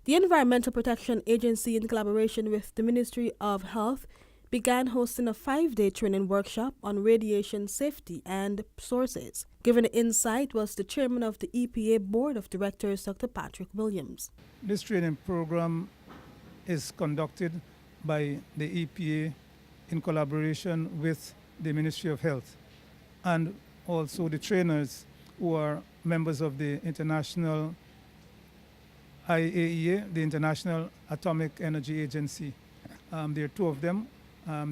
The Environmental Protection Agency, in collaboration with the Ministry of Health, began hosting a 5-day training workshop on radiation safety and sources. Giving the insight was the chairman of the EPA Board of Directors, Dr. Patrick Williams. This training program is conducted by the EPA in collaboration with the Ministry of Health and also the trainers who are members of the International IAEA, the International Atomic Energy Agency. There are two of them.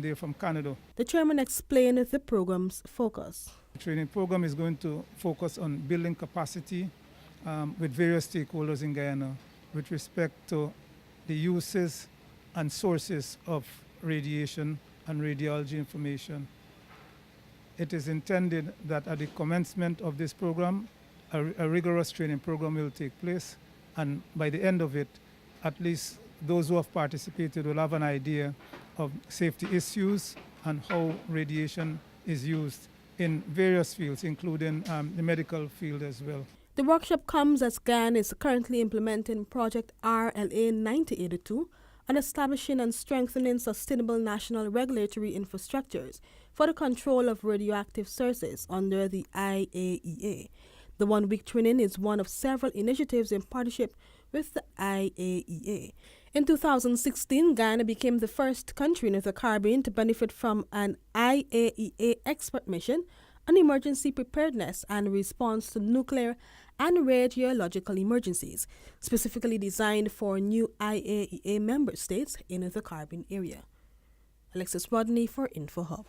They're from Canada. The chairman explained the program's focus. The training program is going to focus on building capacity with various stakeholders in Guyana with respect to the uses and sources of radiation and radiology information. It is intended that at the commencement of this program, a rigorous training program will take place, and by the end of it, at least those who have participated will have an idea of safety issues and how radiation is used in various fields, including the medical field as well. The workshop comes as Guyana is currently implementing Project RLA 9082 on establishing and strengthening sustainable national regulatory infrastructures for the control of radioactive sources under the IAEA. The one-week training is one of several initiatives in partnership with the IAEA. In 2016, Guyana became the first country in the Caribbean to benefit from an IAEA expert mission on emergency preparedness and response to nuclear and radiological emergencies, specifically designed for new IAEA member states in the Caribbean area. Alexis Rodney for InfoHub.